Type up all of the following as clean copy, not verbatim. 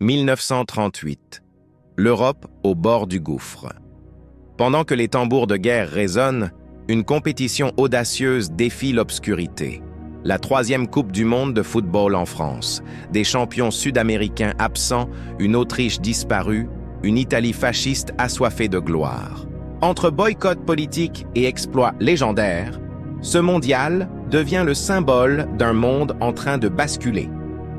1938. L'Europe au bord du gouffre. Pendant que les tambours de guerre résonnent, une compétition audacieuse défie l'obscurité. La 3e Coupe du monde de football en France. Des champions sud-américains absents, une Autriche disparue, une Italie fasciste assoiffée de gloire. Entre boycott politique et exploits légendaires, ce mondial devient le symbole d'un monde en train de basculer.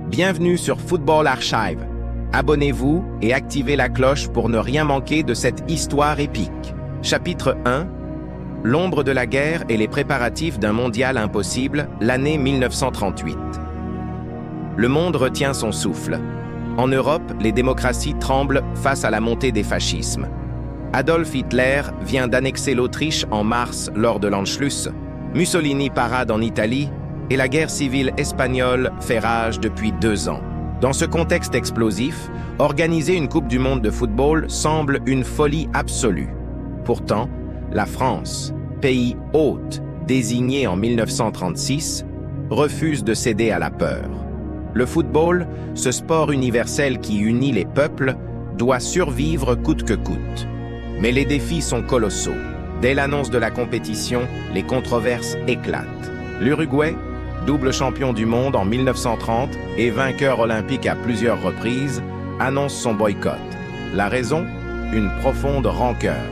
Bienvenue sur Football Archive. Abonnez-vous et activez la cloche pour ne rien manquer de cette histoire épique. Chapitre 1. L'ombre de la guerre et les préparatifs d'un mondial impossible, l'année 1938. Le monde retient son souffle. En Europe, les démocraties tremblent face à la montée des fascismes. Adolf Hitler vient d'annexer l'Autriche en mars lors de l'Anschluss, Mussolini parade en Italie et la guerre civile espagnole fait rage depuis 2 ans. Dans ce contexte explosif, organiser une Coupe du monde de football semble une folie absolue. Pourtant, la France, pays hôte désigné en 1936, refuse de céder à la peur. Le football, ce sport universel qui unit les peuples, doit survivre coûte que coûte. Mais les défis sont colossaux. Dès l'annonce de la compétition, les controverses éclatent. L'Uruguay, double champion du monde en 1930 et vainqueur olympique à plusieurs reprises, annonce son boycott. La raison? Une profonde rancœur.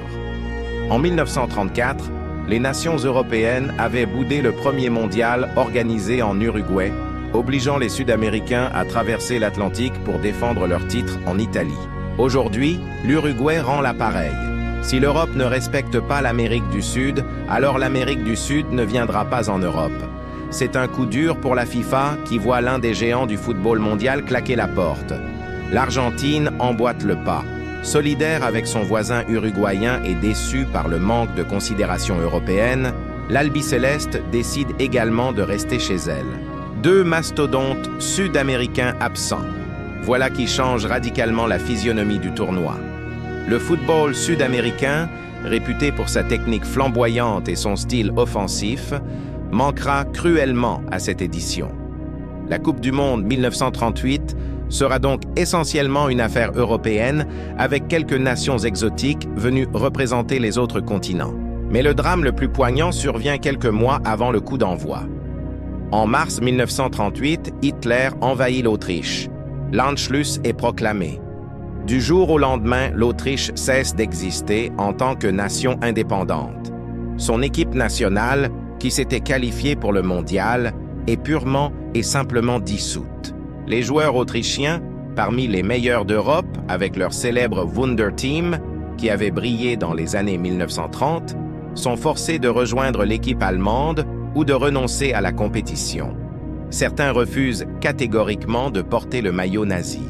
En 1934, les nations européennes avaient boudé le premier mondial organisé en Uruguay, obligeant les Sud-Américains à traverser l'Atlantique pour défendre leur titre en Italie. Aujourd'hui, l'Uruguay rend l'appareil. Si l'Europe ne respecte pas l'Amérique du Sud, alors l'Amérique du Sud ne viendra pas en Europe. C'est un coup dur pour la FIFA qui voit l'un des géants du football mondial claquer la porte. L'Argentine emboîte le pas. Solidaire avec son voisin uruguayen et déçu par le manque de considération européenne, l'Albiceleste décide également de rester chez elle. 2 mastodontes sud-américains absents. Voilà qui change radicalement la physionomie du tournoi. Le football sud-américain, réputé pour sa technique flamboyante et son style offensif, manquera cruellement à cette édition. La Coupe du monde 1938 sera donc essentiellement une affaire européenne avec quelques nations exotiques venues représenter les autres continents. Mais le drame le plus poignant survient quelques mois avant le coup d'envoi. En mars 1938, Hitler envahit l'Autriche. L'Anschluss est proclamé. Du jour au lendemain, l'Autriche cesse d'exister en tant que nation indépendante. Son équipe nationale, qui s'était qualifiée pour le mondial, est purement et simplement dissoute. Les joueurs autrichiens, parmi les meilleurs d'Europe, avec leur célèbre Wunder Team, qui avait brillé dans les années 1930, sont forcés de rejoindre l'équipe allemande ou de renoncer à la compétition. Certains refusent catégoriquement de porter le maillot nazi.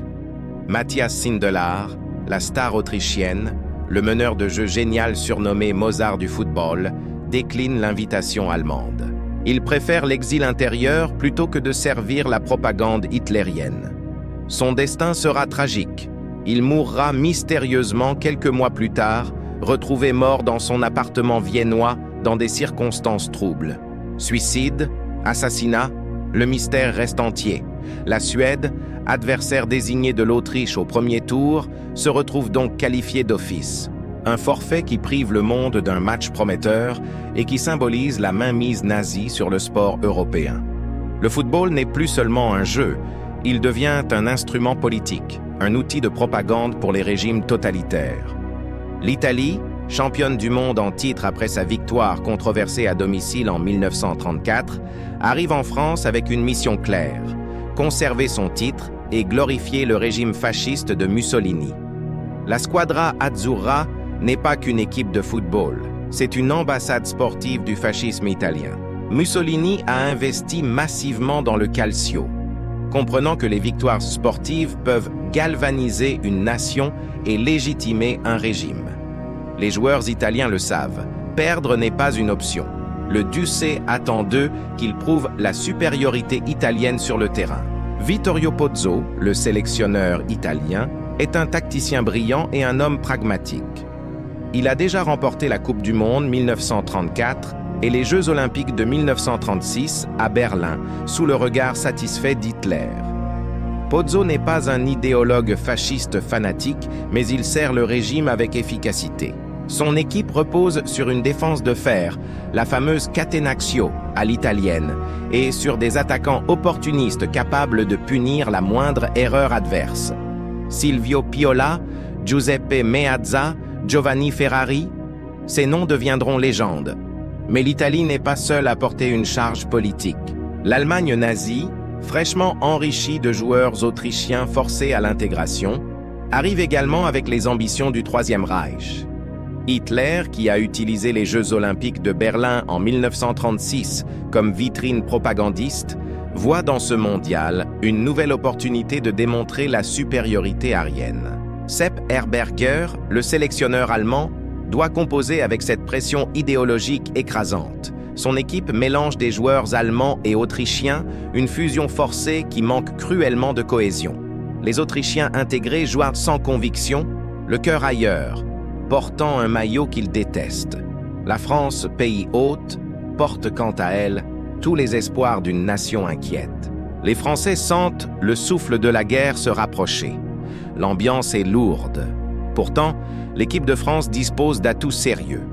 Matthias Sindelar, la star autrichienne, le meneur de jeu génial surnommé Mozart du football, décline l'invitation allemande. Il préfère l'exil intérieur plutôt que de servir la propagande hitlérienne. Son destin sera tragique. Il mourra mystérieusement quelques mois plus tard, retrouvé mort dans son appartement viennois dans des circonstances troubles. Suicide, assassinat, le mystère reste entier. La Suède, adversaire désigné de l'Autriche au premier tour, se retrouve donc qualifiée d'office. Un forfait qui prive le monde d'un match prometteur et qui symbolise la mainmise nazie sur le sport européen. Le football n'est plus seulement un jeu, il devient un instrument politique, un outil de propagande pour les régimes totalitaires. L'Italie, championne du monde en titre après sa victoire controversée à domicile en 1934, arrive en France avec une mission claire, conserver son titre et glorifier le régime fasciste de Mussolini. La Squadra Azzurra n'est pas qu'une équipe de football, c'est une ambassade sportive du fascisme italien. Mussolini a investi massivement dans le calcio, comprenant que les victoires sportives peuvent galvaniser une nation et légitimer un régime. Les joueurs italiens le savent, perdre n'est pas une option. Le Duce attend d'eux qu'ils prouvent la supériorité italienne sur le terrain. Vittorio Pozzo, le sélectionneur italien, est un tacticien brillant et un homme pragmatique. Il a déjà remporté la Coupe du monde 1934 et les Jeux olympiques de 1936 à Berlin, sous le regard satisfait d'Hitler. Pozzo n'est pas un idéologue fasciste fanatique, mais il sert le régime avec efficacité. Son équipe repose sur une défense de fer, la fameuse catenaccio à l'italienne, et sur des attaquants opportunistes capables de punir la moindre erreur adverse. Silvio Piola, Giuseppe Meazza, Giovanni Ferrari, ces noms deviendront légendes. Mais l'Italie n'est pas seule à porter une charge politique. L'Allemagne nazie, fraîchement enrichie de joueurs autrichiens forcés à l'intégration, arrive également avec les ambitions du Troisième Reich. Hitler, qui a utilisé les Jeux olympiques de Berlin en 1936 comme vitrine propagandiste, voit dans ce mondial une nouvelle opportunité de démontrer la supériorité aryenne. Sepp Herberger, le sélectionneur allemand, doit composer avec cette pression idéologique écrasante. Son équipe mélange des joueurs allemands et autrichiens, une fusion forcée qui manque cruellement de cohésion. Les Autrichiens intégrés jouent sans conviction, le cœur ailleurs, portant un maillot qu'ils détestent. La France, pays hôte, porte quant à elle tous les espoirs d'une nation inquiète. Les Français sentent le souffle de la guerre se rapprocher. L'ambiance est lourde. Pourtant, l'équipe de France dispose d'atouts sérieux.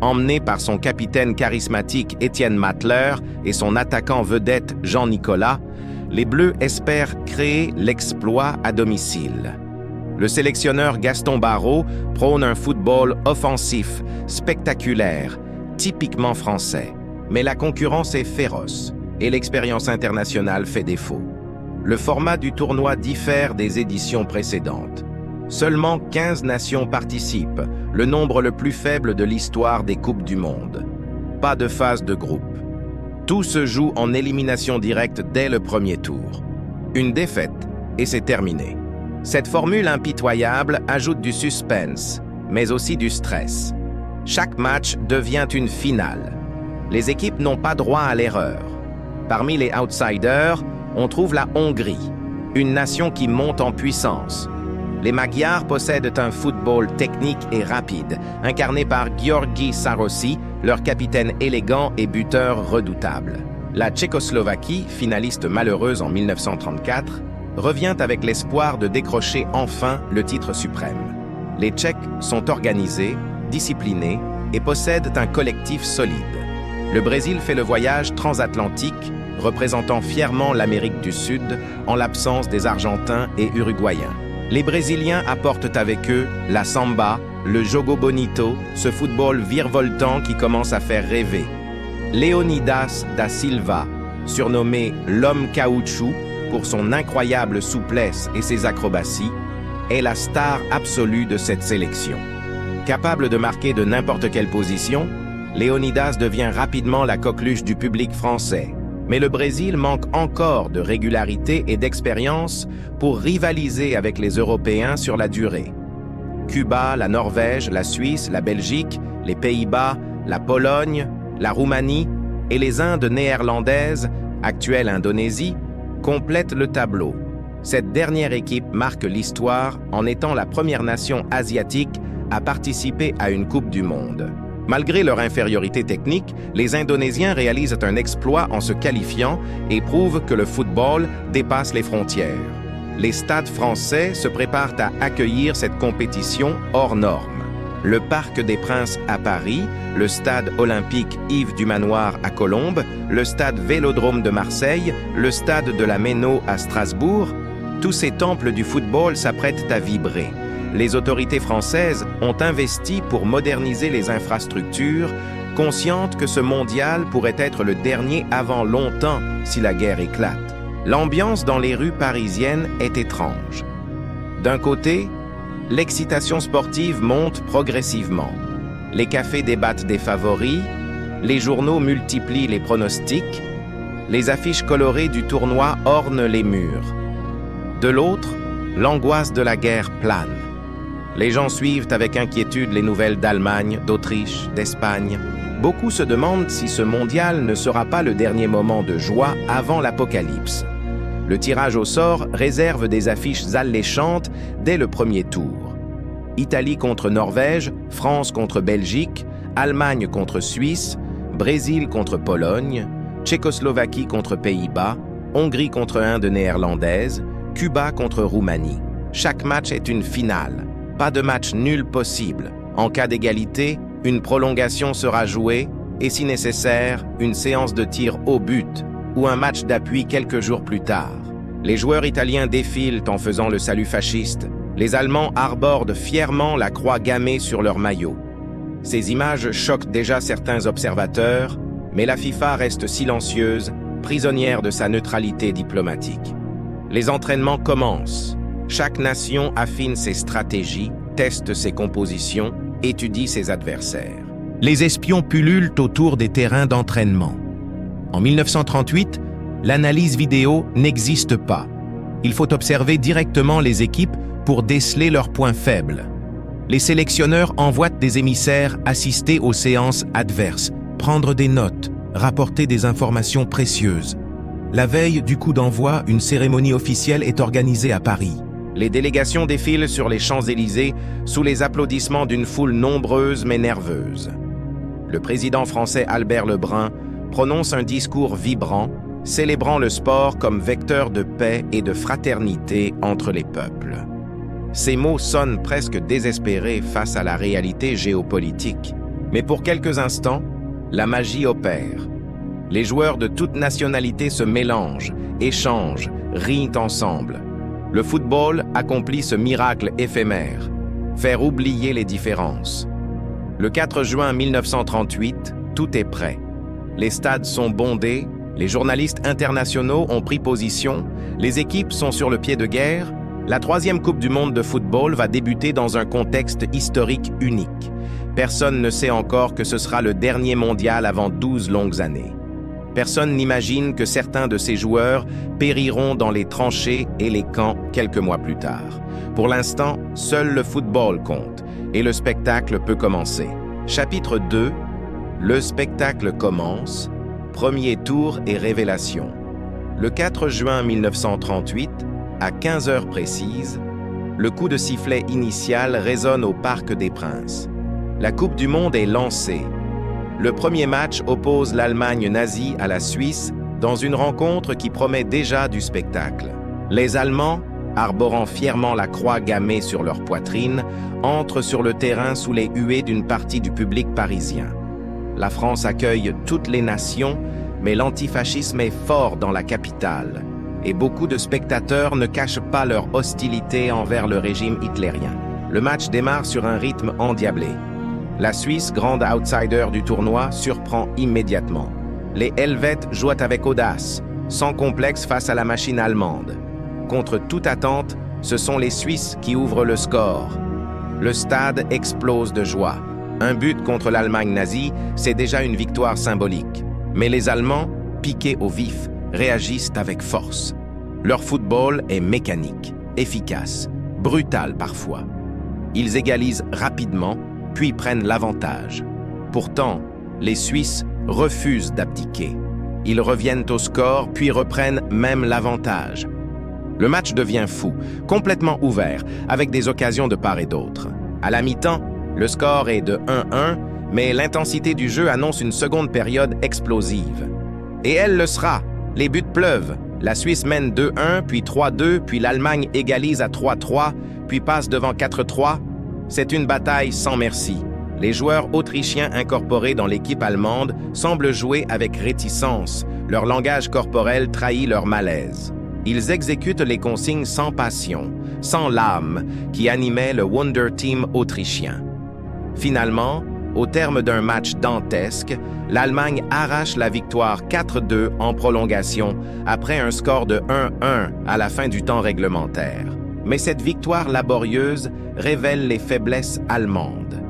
Emmené par son capitaine charismatique Étienne Matler et son attaquant vedette Jean Nicolas, les Bleus espèrent créer l'exploit à domicile. Le sélectionneur Gaston Barreau prône un football offensif, spectaculaire, typiquement français. Mais la concurrence est féroce et l'expérience internationale fait défaut. Le format du tournoi diffère des éditions précédentes. Seulement 15 nations participent, le nombre le plus faible de l'histoire des Coupes du Monde. Pas de phase de groupe. Tout se joue en élimination directe dès le premier tour. Une défaite, et c'est terminé. Cette formule impitoyable ajoute du suspense, mais aussi du stress. Chaque match devient une finale. Les équipes n'ont pas droit à l'erreur. Parmi les outsiders, on trouve la Hongrie, une nation qui monte en puissance. Les Magyars possèdent un football technique et rapide, incarné par György Sarosi, leur capitaine élégant et buteur redoutable. La Tchécoslovaquie, finaliste malheureuse en 1934, revient avec l'espoir de décrocher enfin le titre suprême. Les Tchèques sont organisés, disciplinés et possèdent un collectif solide. Le Brésil fait le voyage transatlantique, représentant fièrement l'Amérique du Sud en l'absence des Argentins et Uruguayens. Les Brésiliens apportent avec eux la samba, le jogo bonito, ce football virevoltant qui commence à faire rêver. Leonidas da Silva, surnommé l'homme caoutchouc pour son incroyable souplesse et ses acrobaties, est la star absolue de cette sélection. Capable de marquer de n'importe quelle position, Leonidas devient rapidement la coqueluche du public français. Mais le Brésil manque encore de régularité et d'expérience pour rivaliser avec les Européens sur la durée. Cuba, la Norvège, la Suisse, la Belgique, les Pays-Bas, la Pologne, la Roumanie et les Indes néerlandaises, actuelle Indonésie, complètent le tableau. Cette dernière équipe marque l'histoire en étant la première nation asiatique à participer à une Coupe du Monde. Malgré leur infériorité technique, les Indonésiens réalisent un exploit en se qualifiant et prouvent que le football dépasse les frontières. Les stades français se préparent à accueillir cette compétition hors norme. Le Parc des Princes à Paris, le stade olympique Yves du Manoir à Colombes, le stade Vélodrome de Marseille, le stade de la Méno à Strasbourg, tous ces temples du football s'apprêtent à vibrer. Les autorités françaises ont investi pour moderniser les infrastructures, conscientes que ce mondial pourrait être le dernier avant longtemps si la guerre éclate. L'ambiance dans les rues parisiennes est étrange. D'un côté, l'excitation sportive monte progressivement. Les cafés débattent des favoris, les journaux multiplient les pronostics, les affiches colorées du tournoi ornent les murs. De l'autre, l'angoisse de la guerre plane. Les gens suivent avec inquiétude les nouvelles d'Allemagne, d'Autriche, d'Espagne. Beaucoup se demandent si ce mondial ne sera pas le dernier moment de joie avant l'apocalypse. Le tirage au sort réserve des affiches alléchantes dès le premier tour. Italie contre Norvège, France contre Belgique, Allemagne contre Suisse, Brésil contre Pologne, Tchécoslovaquie contre Pays-Bas, Hongrie contre Inde néerlandaise, Cuba contre Roumanie. Chaque match est une finale. Pas de match nul possible. En cas d'égalité, une prolongation sera jouée et, si nécessaire, une séance de tir au but ou un match d'appui quelques jours plus tard. Les joueurs italiens défilent en faisant le salut fasciste. Les Allemands arbordent fièrement la croix gammée sur leur maillot. Ces images choquent déjà certains observateurs, mais la FIFA reste silencieuse, prisonnière de sa neutralité diplomatique. Les entraînements commencent. Chaque nation affine ses stratégies, teste ses compositions, étudie ses adversaires. Les espions pullulent autour des terrains d'entraînement. En 1938, l'analyse vidéo n'existe pas. Il faut observer directement les équipes pour déceler leurs points faibles. Les sélectionneurs envoient des émissaires assister aux séances adverses, prendre des notes, rapporter des informations précieuses. La veille du coup d'envoi, une cérémonie officielle est organisée à Paris. Les délégations défilent sur les Champs-Élysées sous les applaudissements d'une foule nombreuse mais nerveuse. Le président français Albert Lebrun prononce un discours vibrant, célébrant le sport comme vecteur de paix et de fraternité entre les peuples. Ces mots sonnent presque désespérés face à la réalité géopolitique. Mais pour quelques instants, la magie opère. Les joueurs de toutes nationalités se mélangent, échangent, rient ensemble. Le football accomplit ce miracle éphémère, faire oublier les différences. Le 4 juin 1938, tout est prêt. Les stades sont bondés, les journalistes internationaux ont pris position, les équipes sont sur le pied de guerre. La 3e Coupe du monde de football va débuter dans un contexte historique unique. Personne ne sait encore que ce sera le dernier mondial avant 12 longues années. Personne n'imagine que certains de ces joueurs périront dans les tranchées et les camps quelques mois plus tard. Pour l'instant, seul le football compte et le spectacle peut commencer. Chapitre 2. Le spectacle commence. Premier tour et révélation. Le 4 juin 1938, à 15 heures précises, le coup de sifflet initial résonne au Parc des Princes. La Coupe du Monde est lancée. Le premier match oppose l'Allemagne nazie à la Suisse dans une rencontre qui promet déjà du spectacle. Les Allemands, arborant fièrement la croix gammée sur leur poitrine, entrent sur le terrain sous les huées d'une partie du public parisien. La France accueille toutes les nations, mais l'antifascisme est fort dans la capitale, et beaucoup de spectateurs ne cachent pas leur hostilité envers le régime hitlérien. Le match démarre sur un rythme endiablé. La Suisse, grande outsider du tournoi, surprend immédiatement. Les Helvètes jouent avec audace, sans complexe face à la machine allemande. Contre toute attente, ce sont les Suisses qui ouvrent le score. Le stade explose de joie. Un but contre l'Allemagne nazie, c'est déjà une victoire symbolique. Mais les Allemands, piqués au vif, réagissent avec force. Leur football est mécanique, efficace, brutal parfois. Ils égalisent rapidement, puis prennent l'avantage. Pourtant, les Suisses refusent d'abdiquer. Ils reviennent au score, puis reprennent même l'avantage. Le match devient fou, complètement ouvert, avec des occasions de part et d'autre. À la mi-temps, le score est de 1-1, mais l'intensité du jeu annonce une seconde période explosive. Et elle le sera. Les buts pleuvent. La Suisse mène 2-1, puis 3-2, puis l'Allemagne égalise à 3-3, puis passe devant 4-3. C'est une bataille sans merci. Les joueurs autrichiens incorporés dans l'équipe allemande semblent jouer avec réticence. Leur langage corporel trahit leur malaise. Ils exécutent les consignes sans passion, sans l'âme qui animait le Wonder Team autrichien. Finalement, au terme d'un match dantesque, l'Allemagne arrache la victoire 4-2 en prolongation après un score de 1-1 à la fin du temps réglementaire. Mais cette victoire laborieuse révèle les faiblesses allemandes.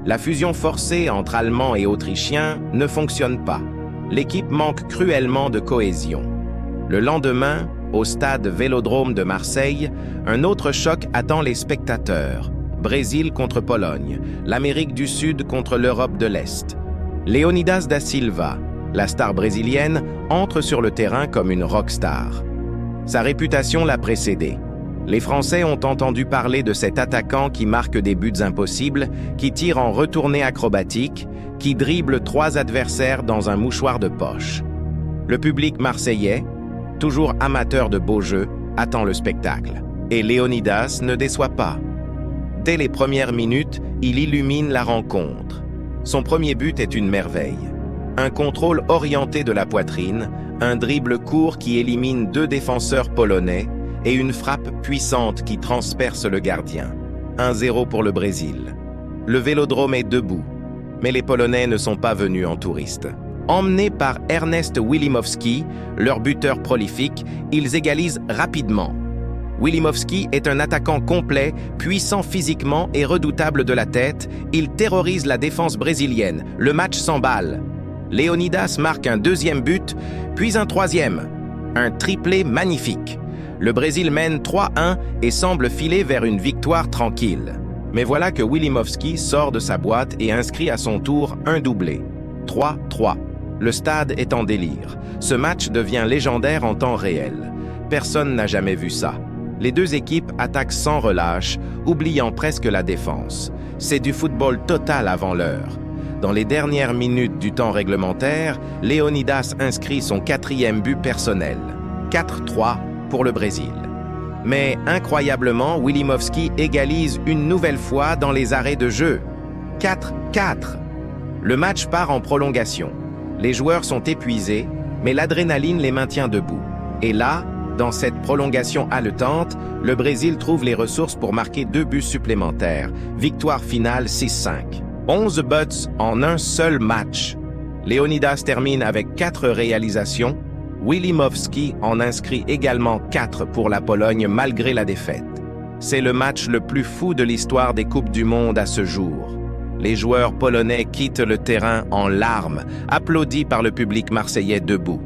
La fusion forcée entre Allemands et Autrichiens ne fonctionne pas. L'équipe manque cruellement de cohésion. Le lendemain, au stade Vélodrome de Marseille, un autre choc attend les spectateurs. Brésil contre Pologne, l'Amérique du Sud contre l'Europe de l'Est. Leonidas da Silva, la star brésilienne, entre sur le terrain comme une rockstar. Sa réputation l'a précédé. Les Français ont entendu parler de cet attaquant qui marque des buts impossibles, qui tire en retournée acrobatique, qui dribble 3 adversaires dans un mouchoir de poche. Le public marseillais, toujours amateur de beaux jeux, attend le spectacle. Et Leonidas ne déçoit pas. Dès les premières minutes, il illumine la rencontre. Son premier but est une merveille. Un contrôle orienté de la poitrine, un dribble court qui élimine 2 défenseurs polonais et une frappe puissante qui transperce le gardien. 1-0 pour le Brésil. Le Vélodrome est debout, mais les Polonais ne sont pas venus en touristes. Emmenés par Ernest Wilimowski, leur buteur prolifique, ils égalisent rapidement. Wilimowski est un attaquant complet, puissant physiquement et redoutable de la tête. Il terrorise la défense brésilienne. Le match s'emballe. Leonidas marque un 2e but, puis un 3e. Un triplé magnifique. Le Brésil mène 3-1 et semble filer vers une victoire tranquille. Mais voilà que Wilimowski sort de sa boîte et inscrit à son tour un doublé. 3-3. Le stade est en délire. Ce match devient légendaire en temps réel. Personne n'a jamais vu ça. Les 2 équipes attaquent sans relâche, oubliant presque la défense. C'est du football total avant l'heure. Dans les dernières minutes du temps réglementaire, Leonidas inscrit son 4e but personnel. 4-3 pour le Brésil. Mais incroyablement, Wilimowski égalise une nouvelle fois dans les arrêts de jeu. 4-4. Le match part en prolongation. Les joueurs sont épuisés, mais l'adrénaline les maintient debout. Et là, dans cette prolongation haletante, le Brésil trouve les ressources pour marquer 2 buts supplémentaires. Victoire finale 6-5. 11 buts en un seul match. Leonidas termine avec 4 réalisations. Wilimowski en inscrit également 4 pour la Pologne malgré la défaite. C'est le match le plus fou de l'histoire des Coupes du Monde à ce jour. Les joueurs polonais quittent le terrain en larmes, applaudis par le public marseillais debout.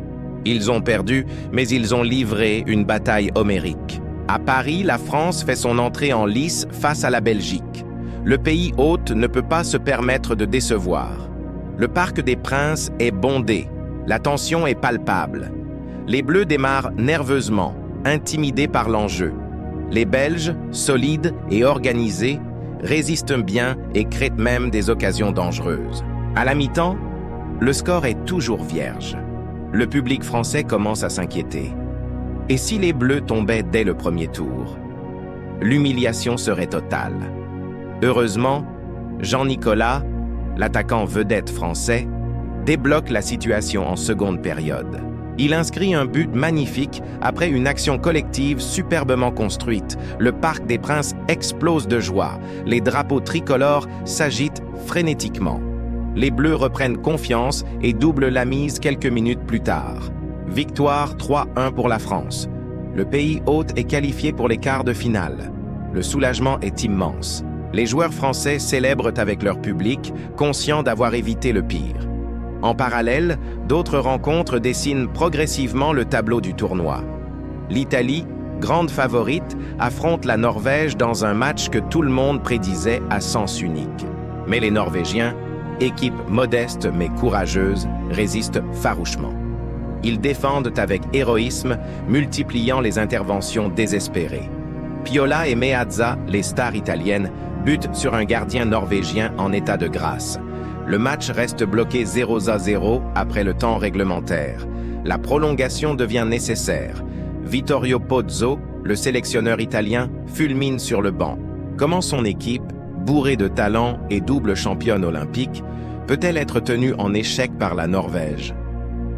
Ils ont perdu, mais ils ont livré une bataille homérique. À Paris, la France fait son entrée en lice face à la Belgique. Le pays hôte ne peut pas se permettre de décevoir. Le Parc des Princes est bondé. La tension est palpable. Les Bleus démarrent nerveusement, intimidés par l'enjeu. Les Belges, solides et organisés, résistent bien et créent même des occasions dangereuses. À la mi-temps, le score est toujours vierge. Le public français commence à s'inquiéter. Et si les Bleus tombaient dès le premier tour? L'humiliation serait totale. Heureusement, Jean-Nicolas, l'attaquant vedette français, débloque la situation en seconde période. Il inscrit un but magnifique après une action collective superbement construite. Le Parc des Princes explose de joie. Les drapeaux tricolores s'agitent frénétiquement. Les Bleus reprennent confiance et doublent la mise quelques minutes plus tard. Victoire 3-1 pour la France. Le pays hôte est qualifié pour les quarts de finale. Le soulagement est immense. Les joueurs français célèbrent avec leur public, conscients d'avoir évité le pire. En parallèle, d'autres rencontres dessinent progressivement le tableau du tournoi. L'Italie, grande favorite, affronte la Norvège dans un match que tout le monde prédisait à sens unique. Mais les Norvégiens, équipe modeste mais courageuse, résistent farouchement. Ils défendent avec héroïsme, multipliant les interventions désespérées. Piola et Meazza, les stars italiennes, butent sur un gardien norvégien en état de grâce. Le match reste bloqué 0-0 après le temps réglementaire. La prolongation devient nécessaire. Vittorio Pozzo, le sélectionneur italien, fulmine sur le banc. Comment son équipe, bourrée de talent et double championne olympique, peut-elle être tenue en échec par la Norvège?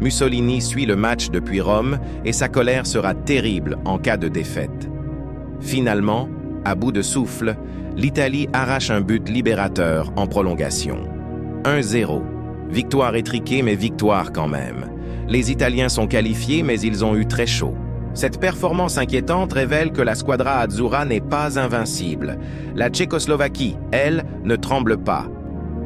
Mussolini suit le match depuis Rome et sa colère sera terrible en cas de défaite. Finalement, à bout de souffle, l'Italie arrache un but libérateur en prolongation. 1-0. Victoire étriquée, mais victoire quand même. Les Italiens sont qualifiés, mais ils ont eu très chaud. Cette performance inquiétante révèle que la Squadra Azzurra n'est pas invincible. La Tchécoslovaquie, elle, ne tremble pas.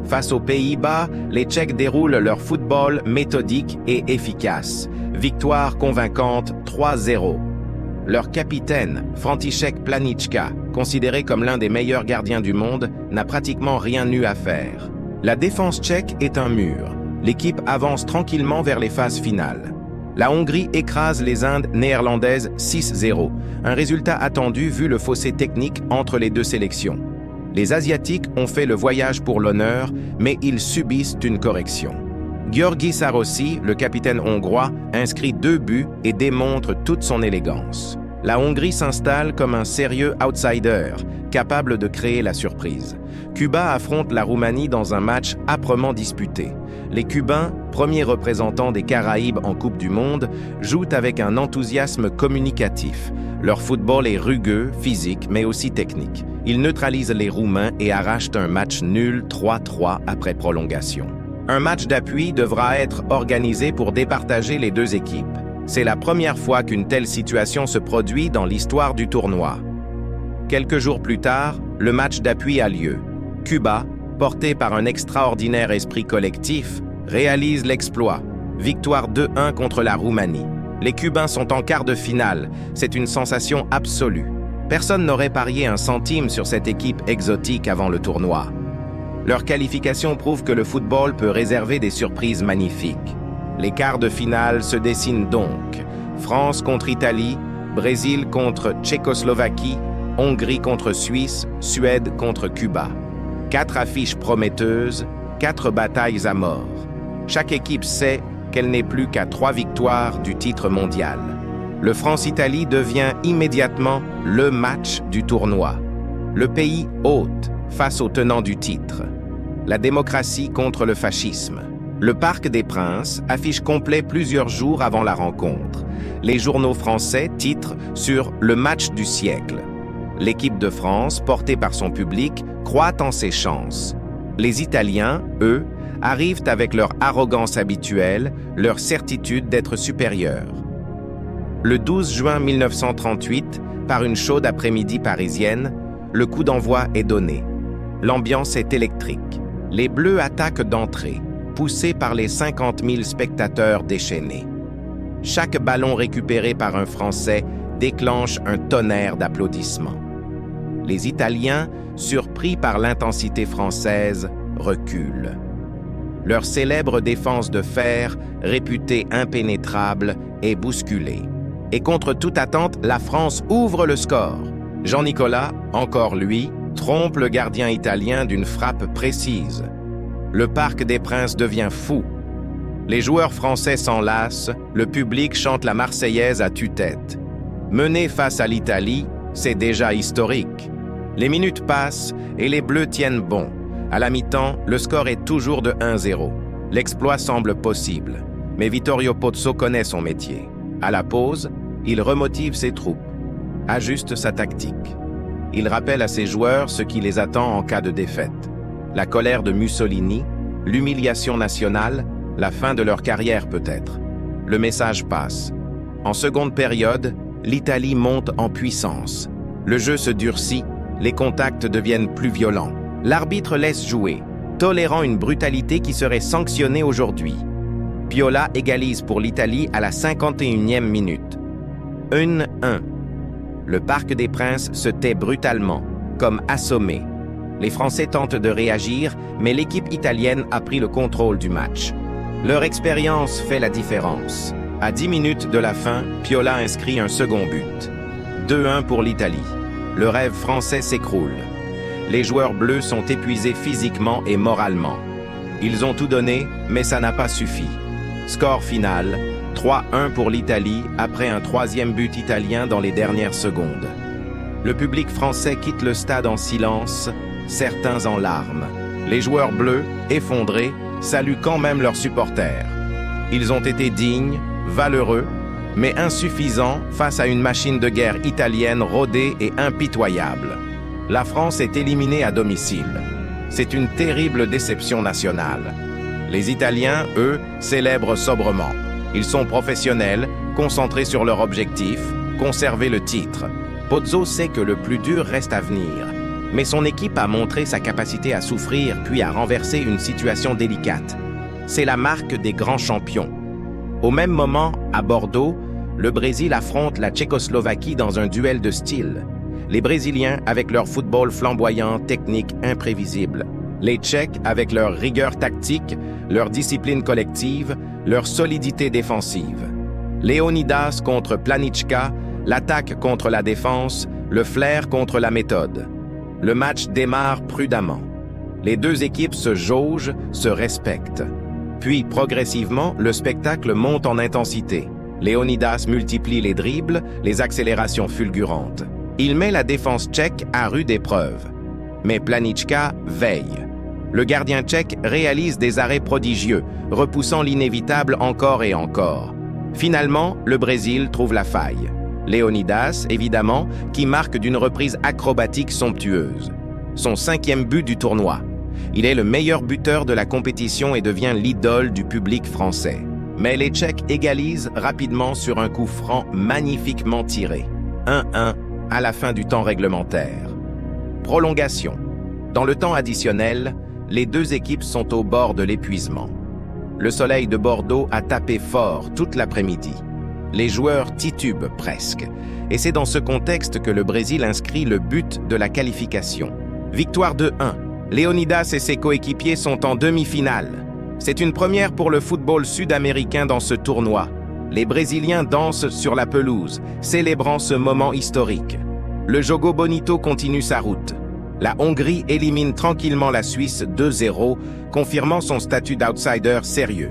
Face aux Pays-Bas, les Tchèques déroulent leur football méthodique et efficace. Victoire convaincante 3-0. Leur capitaine, František Planička, considéré comme l'un des meilleurs gardiens du monde, n'a pratiquement rien eu à faire. La défense tchèque est un mur. L'équipe avance tranquillement vers les phases finales. La Hongrie écrase les Indes néerlandaises 6-0, un résultat attendu vu le fossé technique entre les deux sélections. Les Asiatiques ont fait le voyage pour l'honneur, mais ils subissent une correction. György Sarosi, le capitaine hongrois, inscrit 2 buts et démontre toute son élégance. La Hongrie s'installe comme un sérieux outsider, capable de créer la surprise. Cuba affronte la Roumanie dans un match âprement disputé. Les Cubains, premiers représentants des Caraïbes en Coupe du Monde, jouent avec un enthousiasme communicatif. Leur football est rugueux, physique, mais aussi technique. Ils neutralisent les Roumains et arrachent un match nul 3-3 après prolongation. Un match d'appui devra être organisé pour départager les deux équipes. C'est la première fois qu'une telle situation se produit dans l'histoire du tournoi. Quelques jours plus tard, le match d'appui a lieu. Cuba, porté par un extraordinaire esprit collectif, réalise l'exploit. Victoire 2-1 contre la Roumanie. Les Cubains sont en quart de finale. C'est une sensation absolue. Personne n'aurait parié un centime sur cette équipe exotique avant le tournoi. Leur qualification prouve que le football peut réserver des surprises magnifiques. Les quarts de finale se dessinent donc. France contre Italie, Brésil contre Tchécoslovaquie, Hongrie contre Suisse, Suède contre Cuba. 4 affiches prometteuses, 4 batailles à mort. Chaque équipe sait qu'elle n'est plus qu'à 3 victoires du titre mondial. Le France-Italie devient immédiatement le match du tournoi. Le pays hôte face aux tenants du titre. La démocratie contre le fascisme. Le Parc des Princes affiche complet plusieurs jours avant la rencontre. Les journaux français titrent sur « Le match du siècle ». L'équipe de France, portée par son public, croit en ses chances. Les Italiens, eux, arrivent avec leur arrogance habituelle, leur certitude d'être supérieurs. Le 12 juin 1938, par une chaude après-midi parisienne, le coup d'envoi est donné. L'ambiance est électrique. Les Bleus attaquent d'entrée, poussés par les 50 000 spectateurs déchaînés. Chaque ballon récupéré par un Français déclenche un tonnerre d'applaudissements. Les Italiens, surpris par l'intensité française, reculent. Leur célèbre défense de fer, réputée impénétrable, est bousculée. Et contre toute attente, la France ouvre le score. Jean-Nicolas, encore lui, trompe le gardien italien d'une frappe précise. Le Parc des Princes devient fou. Les joueurs français s'enlacent, le public chante la Marseillaise à tue-tête. Mener face à l'Italie, c'est déjà historique. Les minutes passent et les Bleus tiennent bon. À la mi-temps, le score est toujours de 1-0. L'exploit semble possible, mais Vittorio Pozzo connaît son métier. À la pause, il remotive ses troupes, ajuste sa tactique. Il rappelle à ses joueurs ce qui les attend en cas de défaite. La colère de Mussolini, l'humiliation nationale, la fin de leur carrière peut-être. Le message passe. En seconde période, l'Italie monte en puissance. Le jeu se durcit, les contacts deviennent plus violents. L'arbitre laisse jouer, tolérant une brutalité qui serait sanctionnée aujourd'hui. Piola égalise pour l'Italie à la 51e minute. 1-1. Le Parc des Princes se tait brutalement, comme assommé. Les Français tentent de réagir, mais l'équipe italienne a pris le contrôle du match. Leur expérience fait la différence. À 10 minutes de la fin, Piola inscrit un second but. 2-1 pour l'Italie. Le rêve français s'écroule. Les joueurs bleus sont épuisés physiquement et moralement. Ils ont tout donné, mais ça n'a pas suffi. Score final, 3-1 pour l'Italie après un 3e but italien dans les dernières secondes. Le public français quitte le stade en silence, certains en larmes. Les joueurs bleus, effondrés, saluent quand même leurs supporters. Ils ont été dignes, valeureux, mais insuffisants face à une machine de guerre italienne rodée et impitoyable. La France est éliminée à domicile. C'est une terrible déception nationale. Les Italiens, eux, célèbrent sobrement. Ils sont professionnels, concentrés sur leur objectif, conserver le titre. Pozzo sait que le plus dur reste à venir, mais son équipe a montré sa capacité à souffrir puis à renverser une situation délicate. C'est la marque des grands champions. Au même moment, à Bordeaux, le Brésil affronte la Tchécoslovaquie dans un duel de style. Les Brésiliens avec leur football flamboyant, technique, imprévisible. Les Tchèques avec leur rigueur tactique, leur discipline collective, leur solidité défensive. Léonidas contre Planichka, l'attaque contre la défense, le flair contre la méthode. Le match démarre prudemment. Les deux équipes se jaugent, se respectent. Puis, progressivement, le spectacle monte en intensité. Leonidas multiplie les dribbles, les accélérations fulgurantes. Il met la défense tchèque à rude épreuve. Mais Planička veille. Le gardien tchèque réalise des arrêts prodigieux, repoussant l'inévitable encore et encore. Finalement, le Brésil trouve la faille. Leonidas, évidemment, qui marque d'une reprise acrobatique somptueuse. Son 5e but du tournoi. Il est le meilleur buteur de la compétition et devient l'idole du public français. Mais les Tchèques égalisent rapidement sur un coup franc magnifiquement tiré. 1-1 à la fin du temps réglementaire. Prolongation. Dans le temps additionnel, les deux équipes sont au bord de l'épuisement. Le soleil de Bordeaux a tapé fort toute l'après-midi. Les joueurs titubent presque. Et c'est dans ce contexte que le Brésil inscrit le but de la qualification. Victoire 2-1. Leonidas et ses coéquipiers sont en demi-finale. C'est une première pour le football sud-américain dans ce tournoi. Les Brésiliens dansent sur la pelouse, célébrant ce moment historique. Le Jogo Bonito continue sa route. La Hongrie élimine tranquillement la Suisse 2-0, confirmant son statut d'outsider sérieux.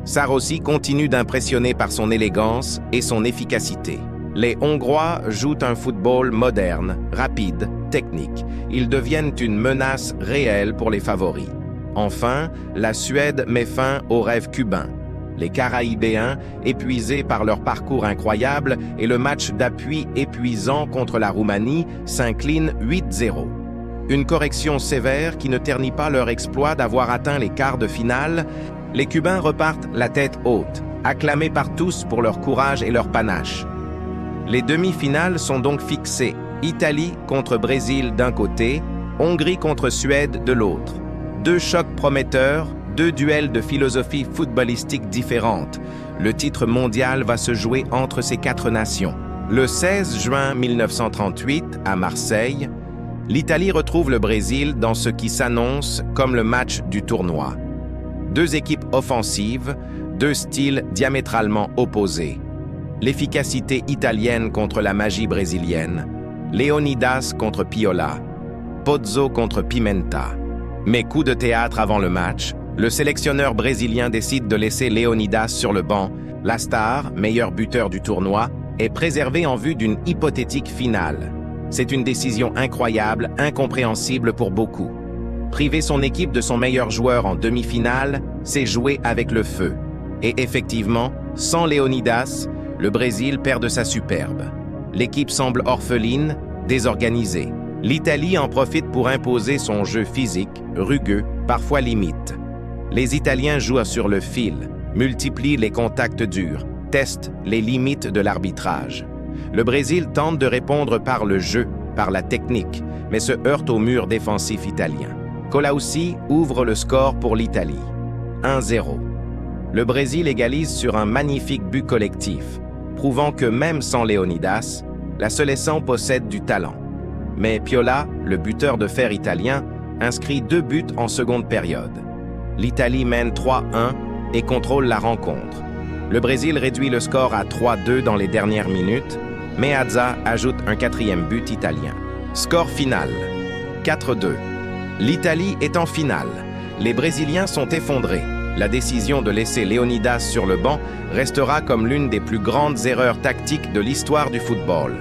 Sarossi continue d'impressionner par son élégance et son efficacité. Les Hongrois jouent un football moderne, rapide, technique. Ils deviennent une menace réelle pour les favoris. Enfin, la Suède met fin au rêve cubain. Les Caraïbéens, épuisés par leur parcours incroyable et le match d'appui épuisant contre la Roumanie, s'inclinent 8-0. Une correction sévère qui ne ternit pas leur exploit d'avoir atteint les quarts de finale. Les Cubains repartent la tête haute, acclamés par tous pour leur courage et leur panache. Les demi-finales sont donc fixées. Italie contre Brésil d'un côté, Hongrie contre Suède de l'autre. Deux chocs prometteurs, deux duels de philosophie footballistique différentes. Le titre mondial va se jouer entre ces quatre nations. Le 16 juin 1938, à Marseille, l'Italie retrouve le Brésil dans ce qui s'annonce comme le match du tournoi. Deux équipes offensives, deux styles diamétralement opposés. L'efficacité italienne contre la magie brésilienne, Leonidas contre Piola, Pozzo contre Pimenta. Mais coup de théâtre avant le match, le sélectionneur brésilien décide de laisser Leonidas sur le banc. La star, meilleur buteur du tournoi, est préservé en vue d'une hypothétique finale. C'est une décision incroyable, incompréhensible pour beaucoup. Priver son équipe de son meilleur joueur en demi-finale, c'est jouer avec le feu. Et effectivement, sans Leonidas, le Brésil perd de sa superbe. L'équipe semble orpheline, désorganisée. L'Italie en profite pour imposer son jeu physique, rugueux, parfois limite. Les Italiens jouent sur le fil, multiplient les contacts durs, testent les limites de l'arbitrage. Le Brésil tente de répondre par le jeu, par la technique, mais se heurte au mur défensif italien. Colaussi ouvre le score pour l'Italie. 1-0. Le Brésil égalise sur un magnifique but collectif, prouvant que même sans Leonidas, la sélection possède du talent. Mais Piola, le buteur de fer italien, inscrit 2 buts en seconde période. L'Italie mène 3-1 et contrôle la rencontre. Le Brésil réduit le score à 3-2 dans les dernières minutes. Meazza ajoute un 4e but italien. Score final, 4-2. L'Italie est en finale. Les Brésiliens sont effondrés. La décision de laisser Leonidas sur le banc restera comme l'une des plus grandes erreurs tactiques de l'histoire du football.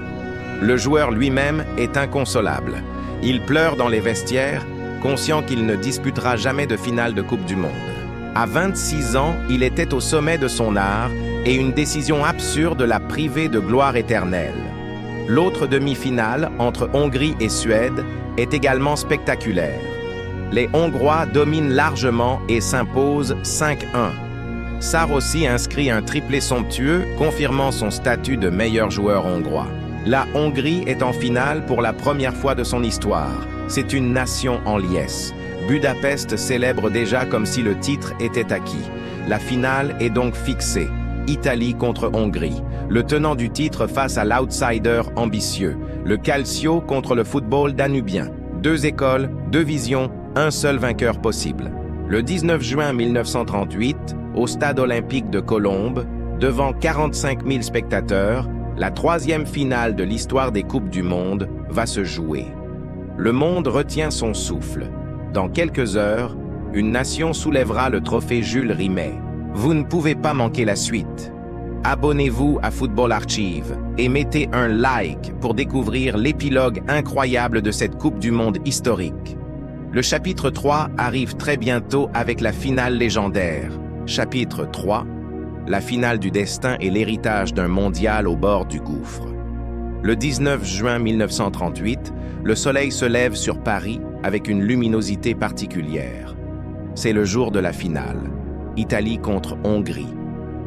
Le joueur lui-même est inconsolable. Il pleure dans les vestiaires, conscient qu'il ne disputera jamais de finale de Coupe du Monde. À 26 ans, il était au sommet de son art et une décision absurde l'a privé de gloire éternelle. L'autre demi-finale, entre Hongrie et Suède, est également spectaculaire. Les Hongrois dominent largement et s'imposent 5-1. Sarossi inscrit un triplé somptueux, confirmant son statut de meilleur joueur hongrois. La Hongrie est en finale pour la première fois de son histoire. C'est une nation en liesse. Budapest célèbre déjà comme si le titre était acquis. La finale est donc fixée. Italie contre Hongrie. Le tenant du titre face à l'outsider ambitieux. Le Calcio contre le football danubien. 2 écoles, 2 visions, un seul vainqueur possible. Le 19 juin 1938, au stade olympique de Colombes, devant 45 000 spectateurs, la 3e finale de l'histoire des Coupes du Monde va se jouer. Le monde retient son souffle. Dans quelques heures, une nation soulèvera le trophée Jules Rimet. Vous ne pouvez pas manquer la suite. abonnez-vous à Football Archive et mettez un like pour découvrir l'épilogue incroyable de cette Coupe du Monde historique. Le chapitre 3 arrive très bientôt avec la finale légendaire. Chapitre 3, la finale du destin et l'héritage d'un mondial au bord du gouffre. Le 19 juin 1938, le soleil se lève sur Paris avec une luminosité particulière. C'est le jour de la finale, Italie contre Hongrie.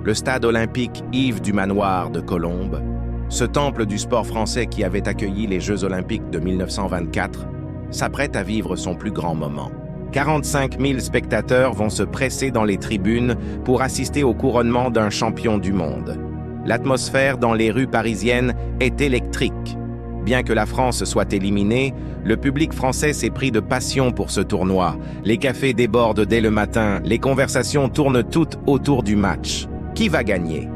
Le stade olympique Yves du Manoir de Colombes, ce temple du sport français qui avait accueilli les Jeux olympiques de 1924, s'apprête à vivre son plus grand moment. 45 000 spectateurs vont se presser dans les tribunes pour assister au couronnement d'un champion du monde. L'atmosphère dans les rues parisiennes est électrique. Bien que la France soit éliminée, le public français s'est pris de passion pour ce tournoi. Les cafés débordent dès le matin, les conversations tournent toutes autour du match. Qui va gagner?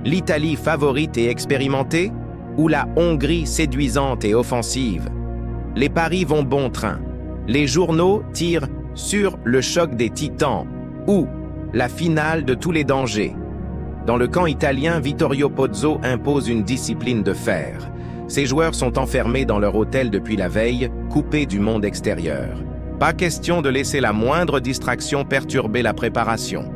L'Italie favorite et expérimentée ou la Hongrie séduisante et offensive? Les paris vont bon train. Les journaux tirent sur le choc des titans ou la finale de tous les dangers. Dans le camp italien, Vittorio Pozzo impose une discipline de fer. Ses joueurs sont enfermés dans leur hôtel depuis la veille, coupés du monde extérieur. Pas question de laisser la moindre distraction perturber la préparation.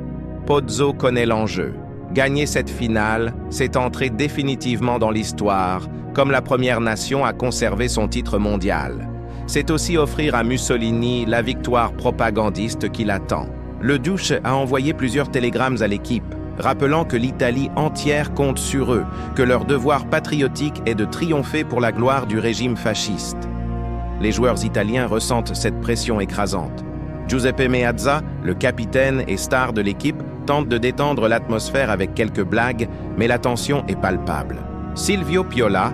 Pozzo connaît l'enjeu. Gagner cette finale, c'est entrer définitivement dans l'histoire, comme la première nation à conserver son titre mondial. C'est aussi offrir à Mussolini la victoire propagandiste qui l'attend. Le Duce a envoyé plusieurs télégrammes à l'équipe, rappelant que l'Italie entière compte sur eux, que leur devoir patriotique est de triompher pour la gloire du régime fasciste. Les joueurs italiens ressentent cette pression écrasante. Giuseppe Meazza, le capitaine et star de l'équipe, tente de détendre l'atmosphère avec quelques blagues, mais la tension est palpable. Silvio Piola,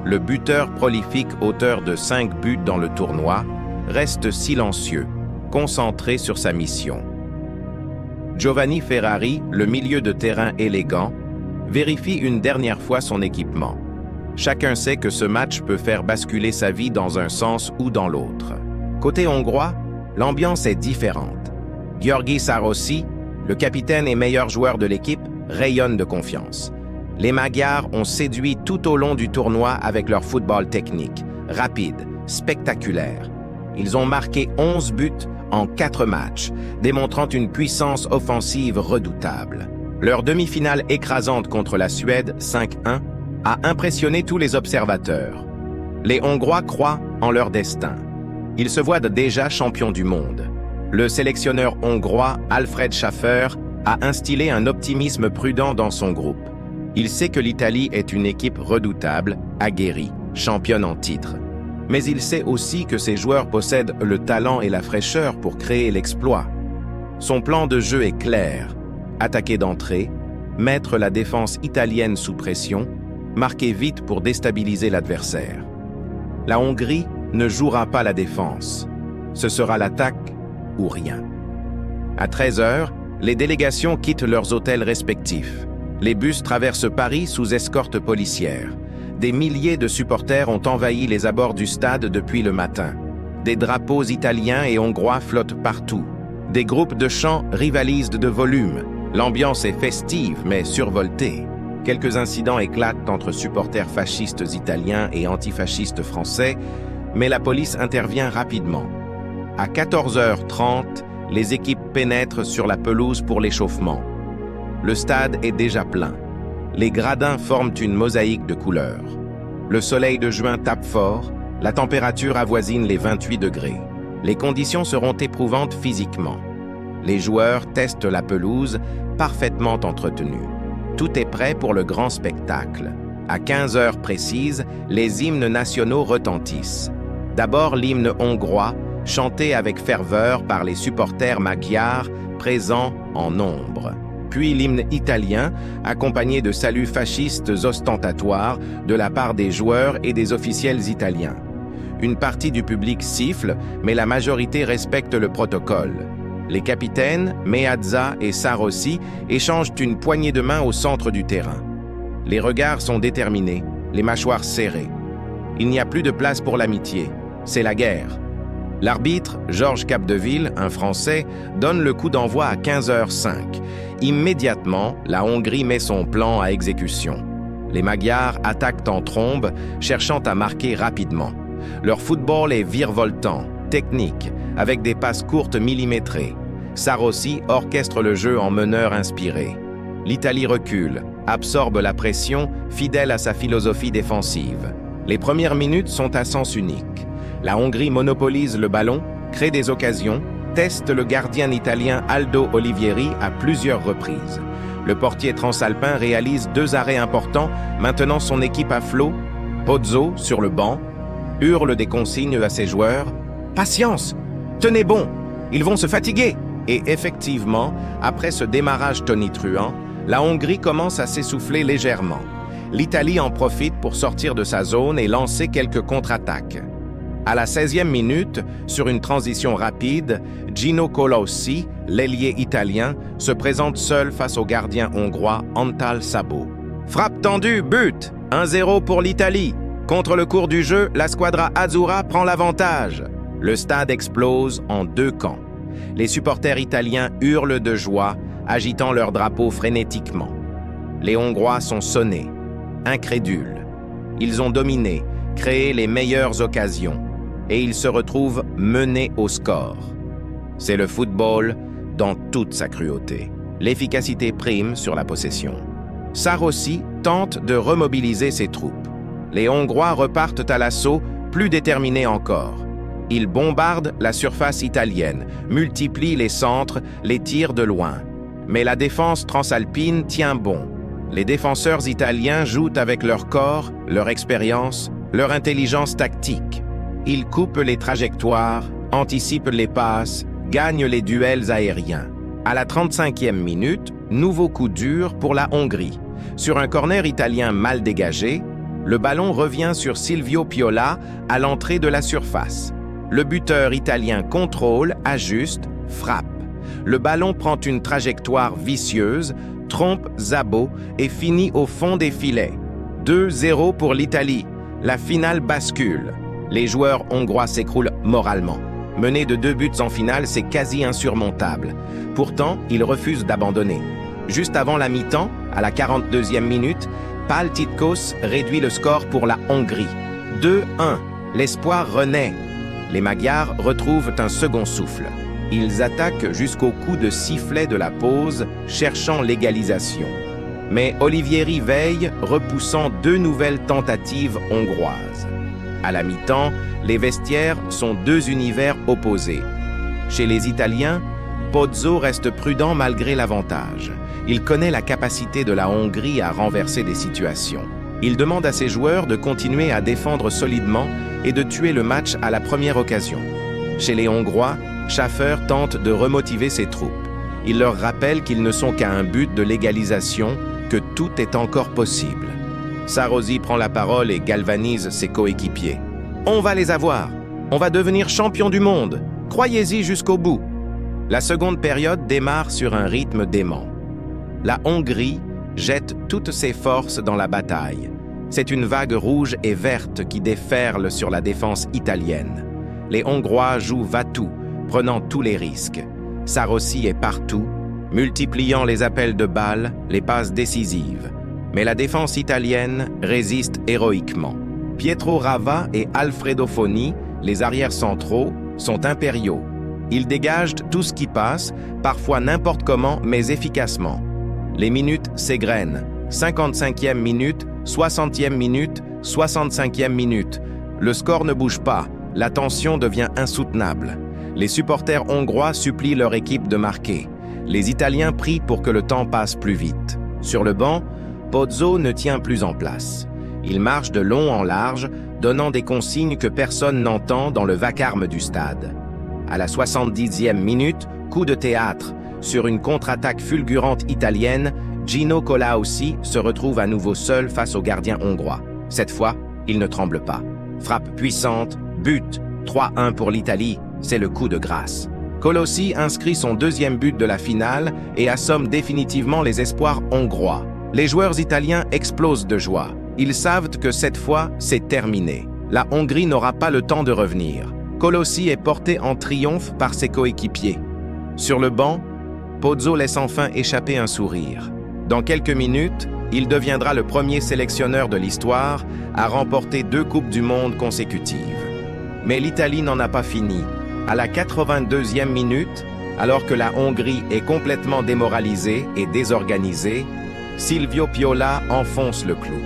le buteur prolifique auteur de 5 buts dans le tournoi, reste silencieux, concentré sur sa mission. Giovanni Ferrari, le milieu de terrain élégant, vérifie une dernière fois son équipement. Chacun sait que ce match peut faire basculer sa vie dans un sens ou dans l'autre. Côté hongrois, l'ambiance est différente. György Sarossi, le capitaine et meilleur joueur de l'équipe, rayonne de confiance. Les Magyars ont séduit tout au long du tournoi avec leur football technique, rapide, spectaculaire. Ils ont marqué 11 buts en 4 matchs, démontrant une puissance offensive redoutable. Leur demi-finale écrasante contre la Suède, 5-1, a impressionné tous les observateurs. Les Hongrois croient en leur destin. Ils se voient déjà champions du monde. Le sélectionneur hongrois Alfred Schaffer a instillé un optimisme prudent dans son groupe. Il sait que l'Italie est une équipe redoutable, aguerrie, championne en titre. Mais il sait aussi que ses joueurs possèdent le talent et la fraîcheur pour créer l'exploit. Son plan de jeu est clair. Attaquer d'entrée, mettre la défense italienne sous pression, marquer vite pour déstabiliser l'adversaire. La Hongrie ne jouera pas la défense. Ce sera l'attaque ou rien. À 13h, les délégations quittent leurs hôtels respectifs. Les bus traversent Paris sous escorte policière. Des milliers de supporters ont envahi les abords du stade depuis le matin. Des drapeaux italiens et hongrois flottent partout. Des groupes de chants rivalisent de volume. L'ambiance est festive mais survoltée. Quelques incidents éclatent entre supporters fascistes italiens et antifascistes français, mais la police intervient rapidement. À 14h30, les équipes pénètrent sur la pelouse pour l'échauffement. Le stade est déjà plein. Les gradins forment une mosaïque de couleurs. Le soleil de juin tape fort, la température avoisine les 28 degrés. Les conditions seront éprouvantes physiquement. Les joueurs testent la pelouse, parfaitement entretenue. Tout est prêt pour le grand spectacle. À 15h précises, les hymnes nationaux retentissent. D'abord l'hymne hongrois, chanté avec ferveur par les supporters magyars présents en nombre. Puis l'hymne italien, accompagné de saluts fascistes ostentatoires de la part des joueurs et des officiels italiens. Une partie du public siffle, mais la majorité respecte le protocole. Les capitaines, Meazza et Sarossi, échangent une poignée de main au centre du terrain. Les regards sont déterminés, les mâchoires serrées. Il n'y a plus de place pour l'amitié, c'est la guerre. L'arbitre, Georges Capdeville, un Français, donne le coup d'envoi à 15h05. Immédiatement, la Hongrie met son plan à exécution. Les Magyars attaquent en trombe, cherchant à marquer rapidement. Leur football est virevoltant, technique, avec des passes courtes millimétrées. Sarossi orchestre le jeu en meneur inspiré. L'Italie recule, absorbe la pression, fidèle à sa philosophie défensive. Les premières minutes sont à sens unique. La Hongrie monopolise le ballon, crée des occasions, teste le gardien italien Aldo Olivieri à plusieurs reprises. Le portier transalpin réalise 2 arrêts importants, maintenant son équipe à flot. Pozzo, sur le banc, hurle des consignes à ses joueurs. « Patience! Tenez bon! Ils vont se fatiguer !» Et effectivement, après ce démarrage tonitruant, la Hongrie commence à s'essouffler légèrement. L'Italie en profite pour sortir de sa zone et lancer quelques contre-attaques. À la 16e minute, sur une transition rapide, Gino Colossi, l'ailier italien, se présente seul face au gardien hongrois Antal Sabo. Frappe tendue, but! 1-0 pour l'Italie. Contre le cours du jeu, la squadra Azzurra prend l'avantage. Le stade explose en 2 camps. Les supporters italiens hurlent de joie, agitant leurs drapeaux frénétiquement. Les Hongrois sont sonnés, incrédules. Ils ont dominé, créé les meilleures occasions, et ils se retrouvent menés au score. C'est le football dans toute sa cruauté. L'efficacité prime sur la possession. Sarossi tente de remobiliser ses troupes. Les Hongrois repartent à l'assaut, plus déterminés encore. Ils bombardent la surface italienne, multiplient les centres, les tirs de loin. Mais la défense transalpine tient bon. Les défenseurs italiens jouent avec leur corps, leur expérience, leur intelligence tactique. Ils coupent les trajectoires, anticipent les passes, gagnent les duels aériens. À la 35e minute, nouveau coup dur pour la Hongrie. Sur un corner italien mal dégagé, le ballon revient sur Silvio Piola à l'entrée de la surface. Le buteur italien contrôle, ajuste, frappe. Le ballon prend une trajectoire vicieuse, trompe Szabo et finit au fond des filets. 2-0 pour l'Italie. La finale bascule. Les joueurs hongrois s'écroulent moralement. Mener de 2 buts en finale, c'est quasi insurmontable. Pourtant, ils refusent d'abandonner. Juste avant la mi-temps, à la 42e minute, Pál Titkos réduit le score pour la Hongrie. 2-1. L'espoir renaît. Les Magyars retrouvent un second souffle. Ils attaquent jusqu'au coup de sifflet de la pause, cherchant l'égalisation. Mais Olivieri veille, repoussant 2 nouvelles tentatives hongroises. À la mi-temps, les vestiaires sont 2 univers opposés. Chez les Italiens, Pozzo reste prudent malgré l'avantage. Il connaît la capacité de la Hongrie à renverser des situations. Il demande à ses joueurs de continuer à défendre solidement et de tuer le match à la première occasion. Chez les Hongrois, Schaffer tente de remotiver ses troupes. Il leur rappelle qu'ils ne sont qu'à un but de l'égalisation, que tout est encore possible. Sarossi prend la parole et galvanise ses coéquipiers. « On va les avoir. On va devenir champion du monde. Croyez-y jusqu'au bout. » La seconde période démarre sur un rythme dément. La Hongrie jette toutes ses forces dans la bataille. C'est une vague rouge et verte qui déferle sur la défense italienne. Les Hongrois jouent va-tout, prenant tous les risques. Sarossi est partout, multipliant les appels de balles, les passes décisives. Mais la défense italienne résiste héroïquement. Pietro Rava et Alfredo Foni, les arrières centraux, sont impériaux. Ils dégagent tout ce qui passe, parfois n'importe comment, mais efficacement. Les minutes s'égrènent. 55e minute, 60e minute, 65e minute. Le score ne bouge pas. La tension devient insoutenable. Les supporters hongrois supplient leur équipe de marquer. Les Italiens prient pour que le temps passe plus vite. Sur le banc, Pozzo ne tient plus en place. Il marche de long en large, donnant des consignes que personne n'entend dans le vacarme du stade. À la 70e minute, coup de théâtre. Sur une contre-attaque fulgurante italienne, Gino Colossi se retrouve à nouveau seul face au gardien hongrois. Cette fois, il ne tremble pas. Frappe puissante, but, 3-1 pour l'Italie, c'est le coup de grâce. Colossi inscrit son 2e but de la finale et assomme définitivement les espoirs hongrois. Les joueurs italiens explosent de joie. Ils savent que cette fois, c'est terminé. La Hongrie n'aura pas le temps de revenir. Colossi est porté en triomphe par ses coéquipiers. Sur le banc, Pozzo laisse enfin échapper un sourire. Dans quelques minutes, il deviendra le premier sélectionneur de l'histoire à remporter 2 Coupes du Monde consécutives. Mais l'Italie n'en a pas fini. À la 82e minute, alors que la Hongrie est complètement démoralisée et désorganisée, Silvio Piola enfonce le clou.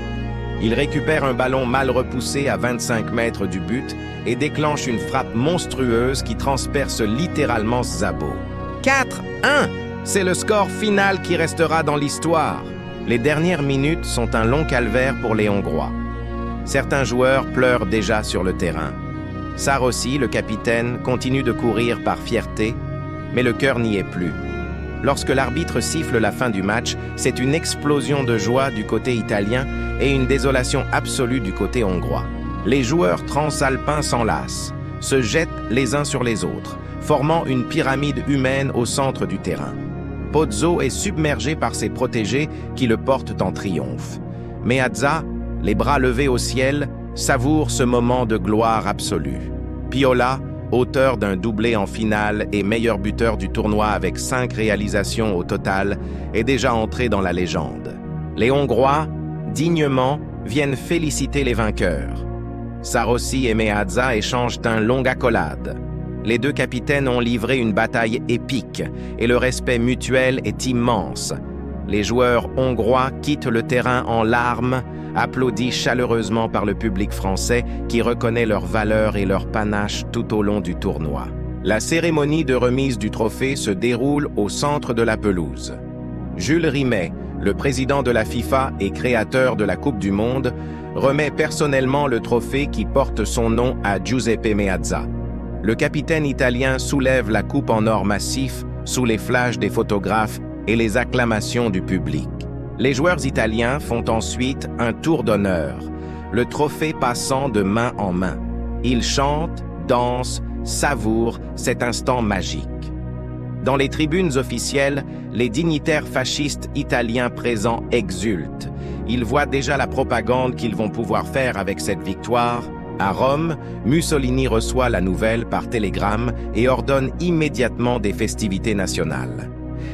Il récupère un ballon mal repoussé à 25 mètres du but et déclenche une frappe monstrueuse qui transperce littéralement Szabo. 4-1! C'est le score final qui restera dans l'histoire. Les dernières minutes sont un long calvaire pour les Hongrois. Certains joueurs pleurent déjà sur le terrain. Sarossi, le capitaine, continue de courir par fierté, mais le cœur n'y est plus. Lorsque l'arbitre siffle la fin du match, c'est une explosion de joie du côté italien et une désolation absolue du côté hongrois. Les joueurs transalpins s'enlacent, se jettent les uns sur les autres, formant une pyramide humaine au centre du terrain. Pozzo est submergé par ses protégés qui le portent en triomphe. Meazza, les bras levés au ciel, savoure ce moment de gloire absolue. Piola, auteur d'un doublé en finale et meilleur buteur du tournoi avec 5 réalisations au total, est déjà entré dans la légende. Les Hongrois, dignement, viennent féliciter les vainqueurs. Sarossi et Meazza échangent un long accolade. Les 2 capitaines ont livré une bataille épique et le respect mutuel est immense. Les joueurs hongrois quittent le terrain en larmes, applaudis chaleureusement par le public français qui reconnaît leur valeur et leur panache tout au long du tournoi. La cérémonie de remise du trophée se déroule au centre de la pelouse. Jules Rimet, le président de la FIFA et créateur de la Coupe du Monde, remet personnellement le trophée qui porte son nom à Giuseppe Meazza. Le capitaine italien soulève la coupe en or massif sous les flashs des photographes et les acclamations du public. Les joueurs italiens font ensuite un tour d'honneur, le trophée passant de main en main. Ils chantent, dansent, savourent cet instant magique. Dans les tribunes officielles, les dignitaires fascistes italiens présents exultent. Ils voient déjà la propagande qu'ils vont pouvoir faire avec cette victoire. À Rome, Mussolini reçoit la nouvelle par télégramme et ordonne immédiatement des festivités nationales.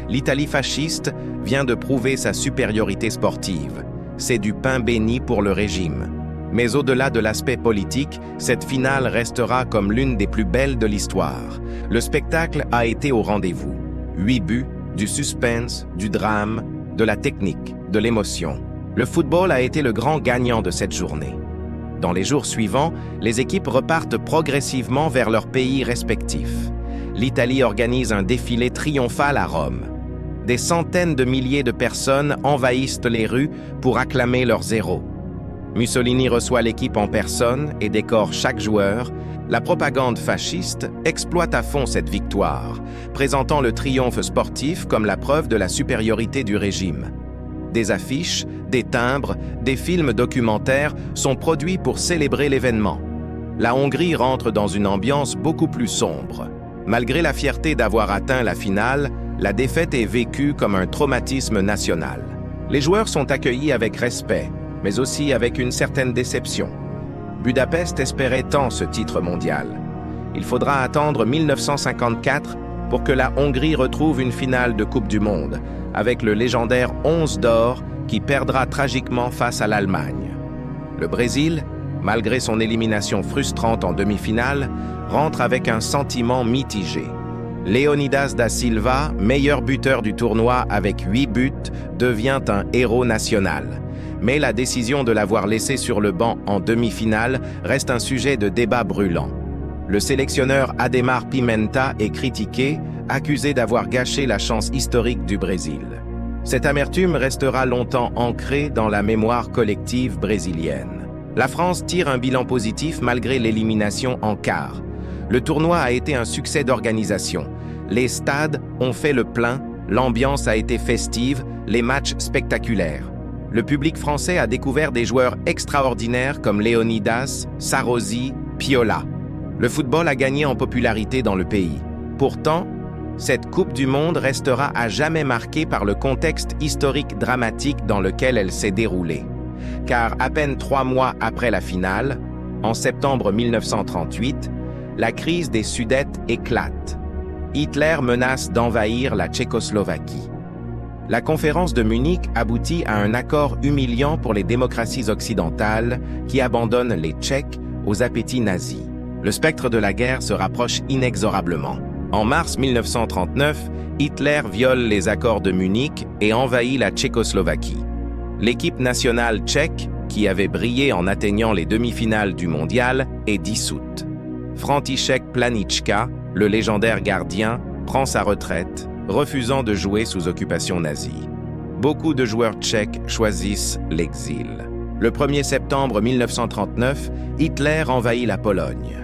L'Italie fasciste vient de prouver sa supériorité sportive. C'est du pain béni pour le régime. Mais au-delà de l'aspect politique, cette finale restera comme l'une des plus belles de l'histoire. Le spectacle a été au rendez-vous. 8 buts, du suspense, du drame, de la technique, de l'émotion. Le football a été le grand gagnant de cette journée. Dans les jours suivants, les équipes repartent progressivement vers leurs pays respectifs. L'Italie organise un défilé triomphal à Rome. Des centaines de milliers de personnes envahissent les rues pour acclamer leurs héros. Mussolini reçoit l'équipe en personne et décore chaque joueur. La propagande fasciste exploite à fond cette victoire, présentant le triomphe sportif comme la preuve de la supériorité du régime. Des affiches, des timbres, des films documentaires sont produits pour célébrer l'événement. La Hongrie rentre dans une ambiance beaucoup plus sombre. Malgré la fierté d'avoir atteint la finale, la défaite est vécue comme un traumatisme national. Les joueurs sont accueillis avec respect, mais aussi avec une certaine déception. Budapest espérait tant ce titre mondial. Il faudra attendre 1954 pour que la Hongrie retrouve une finale de Coupe du Monde, avec le légendaire 11 d'or qui perdra tragiquement face à l'Allemagne. Le Brésil, malgré son élimination frustrante en demi-finale, rentre avec un sentiment mitigé. Leonidas da Silva, meilleur buteur du tournoi avec 8 buts, devient un héros national. Mais la décision de l'avoir laissé sur le banc en demi-finale reste un sujet de débat brûlant. Le sélectionneur Ademar Pimenta est critiqué, accusé d'avoir gâché la chance historique du Brésil. Cette amertume restera longtemps ancrée dans la mémoire collective brésilienne. La France tire un bilan positif malgré l'élimination en quart. Le tournoi a été un succès d'organisation. Les stades ont fait le plein, l'ambiance a été festive, les matchs spectaculaires. Le public français a découvert des joueurs extraordinaires comme Leonidas, Sarossi, Piola. Le football a gagné en popularité dans le pays. Pourtant, cette Coupe du Monde restera à jamais marquée par le contexte historique dramatique dans lequel elle s'est déroulée. Car à peine 3 mois après la finale, en septembre 1938, la crise des Sudètes éclate. Hitler menace d'envahir la Tchécoslovaquie. La conférence de Munich aboutit à un accord humiliant pour les démocraties occidentales qui abandonnent les Tchèques aux appétits nazis. Le spectre de la guerre se rapproche inexorablement. En mars 1939, Hitler viole les accords de Munich et envahit la Tchécoslovaquie. L'équipe nationale tchèque, qui avait brillé en atteignant les demi-finales du mondial, est dissoute. František Planička, le légendaire gardien, prend sa retraite, refusant de jouer sous occupation nazie. Beaucoup de joueurs tchèques choisissent l'exil. Le 1er septembre 1939, Hitler envahit la Pologne.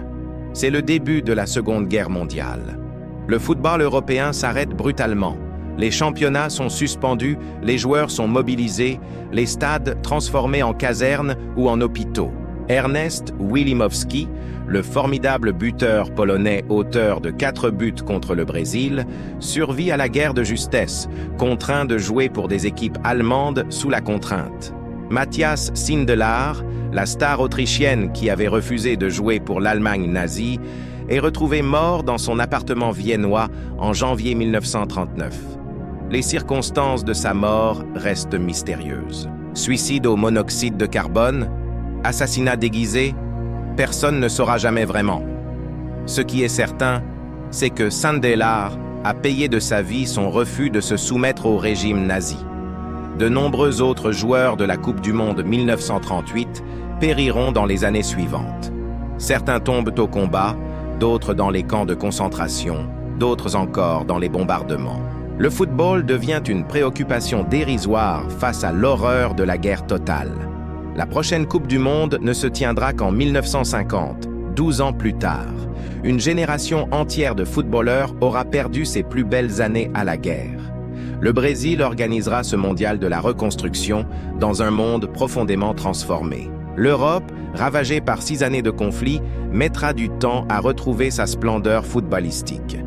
C'est le début de la Seconde Guerre mondiale. Le football européen s'arrête brutalement. Les championnats sont suspendus, les joueurs sont mobilisés, les stades transformés en casernes ou en hôpitaux. Ernest Wilimowski, le formidable buteur polonais auteur de 4 buts contre le Brésil, survit à la guerre de justesse, contraint de jouer pour des équipes allemandes sous la contrainte. Matthias Sindelar, la star autrichienne qui avait refusé de jouer pour l'Allemagne nazie, est retrouvé mort dans son appartement viennois en janvier 1939. Les circonstances de sa mort restent mystérieuses. Suicide au monoxyde de carbone, assassinat déguisé, personne ne saura jamais vraiment. Ce qui est certain, c'est que Sindelar a payé de sa vie son refus de se soumettre au régime nazi. De nombreux autres joueurs de la Coupe du Monde 1938 périront dans les années suivantes. Certains tombent au combat, d'autres dans les camps de concentration, d'autres encore dans les bombardements. Le football devient une préoccupation dérisoire face à l'horreur de la guerre totale. La prochaine Coupe du Monde ne se tiendra qu'en 1950, 12 ans plus tard. Une génération entière de footballeurs aura perdu ses plus belles années à la guerre. Le Brésil organisera ce mondial de la reconstruction dans un monde profondément transformé. L'Europe, ravagée par 6 années de conflit, mettra du temps à retrouver sa splendeur footballistique.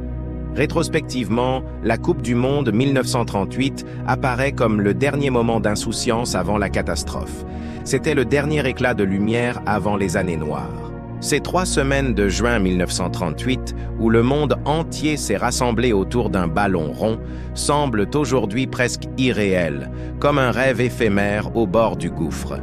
Rétrospectivement, la Coupe du Monde 1938 apparaît comme le dernier moment d'insouciance avant la catastrophe. C'était le dernier éclat de lumière avant les années noires. Ces 3 semaines de juin 1938, où le monde entier s'est rassemblé autour d'un ballon rond, semblent aujourd'hui presque irréelles, comme un rêve éphémère au bord du gouffre.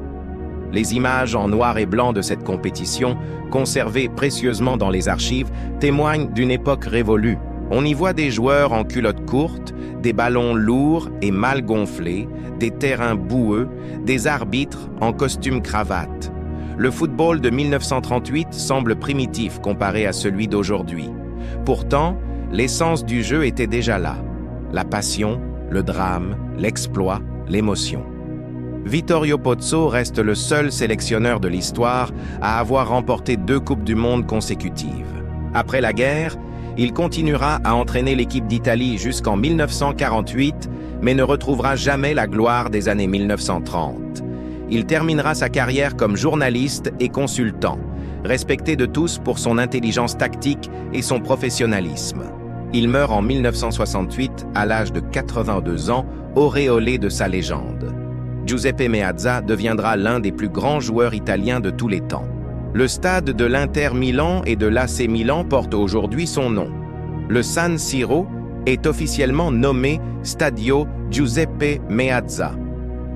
Les images en noir et blanc de cette compétition, conservées précieusement dans les archives, témoignent d'une époque révolue. On y voit des joueurs en culottes courtes, des ballons lourds et mal gonflés, des terrains boueux, des arbitres en costume cravate. Le football de 1938 semble primitif comparé à celui d'aujourd'hui. Pourtant, l'essence du jeu était déjà là. La passion, le drame, l'exploit, l'émotion. Vittorio Pozzo reste le seul sélectionneur de l'histoire à avoir remporté 2 Coupes du Monde consécutives. Après la guerre, il continuera à entraîner l'équipe d'Italie jusqu'en 1948, mais ne retrouvera jamais la gloire des années 1930. Il terminera sa carrière comme journaliste et consultant, respecté de tous pour son intelligence tactique et son professionnalisme. Il meurt en 1968 à l'âge de 82 ans, auréolé de sa légende. Giuseppe Meazza deviendra l'un des plus grands joueurs italiens de tous les temps. Le stade de l'Inter Milan et de l'AC Milan porte aujourd'hui son nom. Le San Siro est officiellement nommé Stadio Giuseppe Meazza.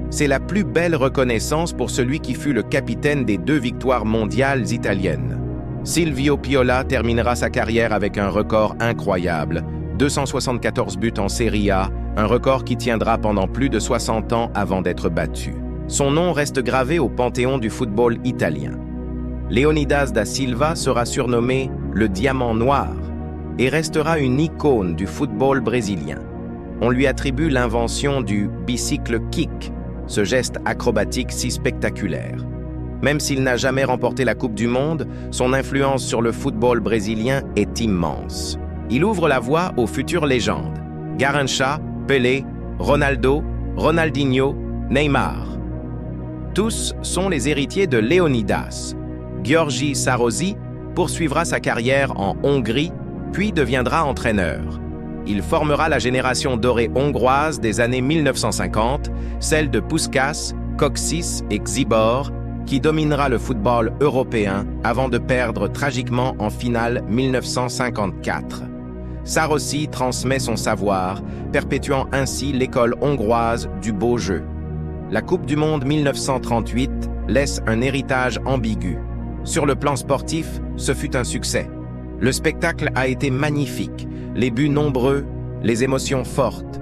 C'est la plus belle reconnaissance pour celui qui fut le capitaine des 2 victoires mondiales italiennes. Silvio Piola terminera sa carrière avec un record incroyable, 274 buts en Serie A, un record qui tiendra pendant plus de 60 ans avant d'être battu. Son nom reste gravé au panthéon du football italien. Leonidas da Silva sera surnommé le Diamant Noir et restera une icône du football brésilien. On lui attribue l'invention du bicycle kick, ce geste acrobatique si spectaculaire. Même s'il n'a jamais remporté la Coupe du Monde, son influence sur le football brésilien est immense. Il ouvre la voie aux futures légendes: Garrincha, Pelé, Ronaldo, Ronaldinho, Neymar. Tous sont les héritiers de Leonidas. György Sarósi poursuivra sa carrière en Hongrie, puis deviendra entraîneur. Il formera la génération dorée hongroise des années 1950, celle de Puskás, Kocsis et Czibor, qui dominera le football européen avant de perdre tragiquement en finale 1954. Sarossi transmet son savoir, perpétuant ainsi l'école hongroise du beau jeu. La Coupe du Monde 1938 laisse un héritage ambigu. Sur le plan sportif, ce fut un succès. Le spectacle a été magnifique, les buts nombreux, les émotions fortes.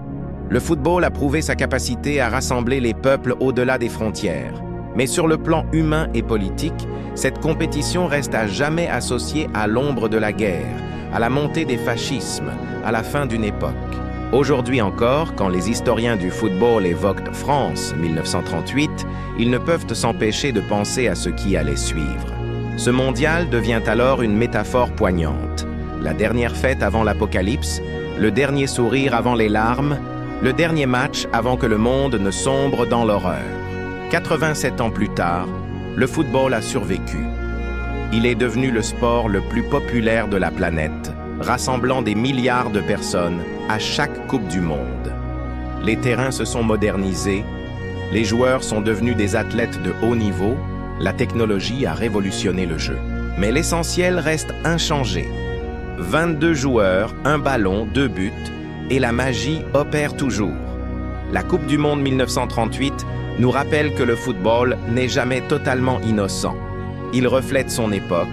Le football a prouvé sa capacité à rassembler les peuples au-delà des frontières. Mais sur le plan humain et politique, cette compétition reste à jamais associée à l'ombre de la guerre, à la montée des fascismes, à la fin d'une époque. Aujourd'hui encore, quand les historiens du football évoquent France 1938, ils ne peuvent s'empêcher de penser à ce qui allait suivre. Ce mondial devient alors une métaphore poignante. La dernière fête avant l'apocalypse, le dernier sourire avant les larmes, le dernier match avant que le monde ne sombre dans l'horreur. 87 ans plus tard, le football a survécu. Il est devenu le sport le plus populaire de la planète, rassemblant des milliards de personnes à chaque Coupe du Monde. Les terrains se sont modernisés, les joueurs sont devenus des athlètes de haut niveau, la technologie a révolutionné le jeu. Mais l'essentiel reste inchangé. 22 joueurs, un ballon, 2 buts, et la magie opère toujours. La Coupe du Monde 1938 nous rappelle que le football n'est jamais totalement innocent. Il reflète son époque,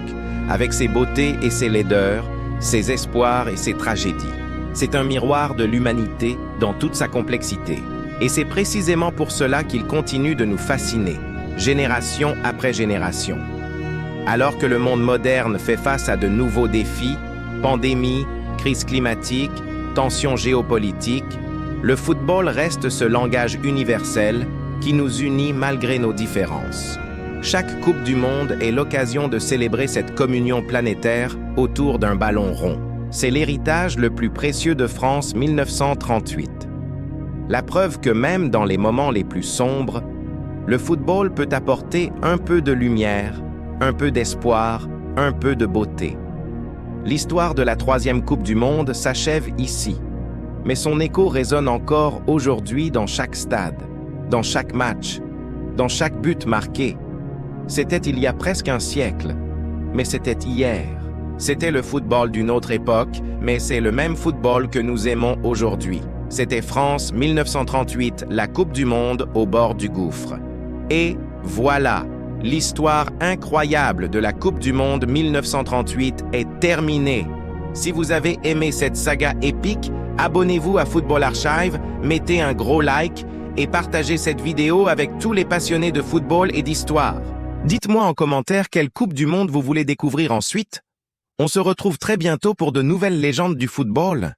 avec ses beautés et ses laideurs, ses espoirs et ses tragédies. C'est un miroir de l'humanité dans toute sa complexité. Et c'est précisément pour cela qu'il continue de nous fasciner, génération après génération. Alors que le monde moderne fait face à de nouveaux défis, pandémie, crise climatique, tensions géopolitiques, le football reste ce langage universel qui nous unit malgré nos différences. Chaque Coupe du Monde est l'occasion de célébrer cette communion planétaire autour d'un ballon rond. C'est l'héritage le plus précieux de France 1938. La preuve que même dans les moments les plus sombres, le football peut apporter un peu de lumière, un peu d'espoir, un peu de beauté. L'histoire de la 3e Coupe du Monde s'achève ici, mais son écho résonne encore aujourd'hui dans chaque stade, dans chaque match, dans chaque but marqué. C'était il y a presque un siècle, mais c'était hier. C'était le football d'une autre époque, mais c'est le même football que nous aimons aujourd'hui. C'était France 1938, la Coupe du Monde au bord du gouffre. Et voilà, l'histoire incroyable de la Coupe du Monde 1938 est terminée. Si vous avez aimé cette saga épique, abonnez-vous à Football Archive, mettez un gros like et partagez cette vidéo avec tous les passionnés de football et d'histoire. Dites-moi en commentaire quelle Coupe du Monde vous voulez découvrir ensuite. On se retrouve très bientôt pour de nouvelles légendes du football.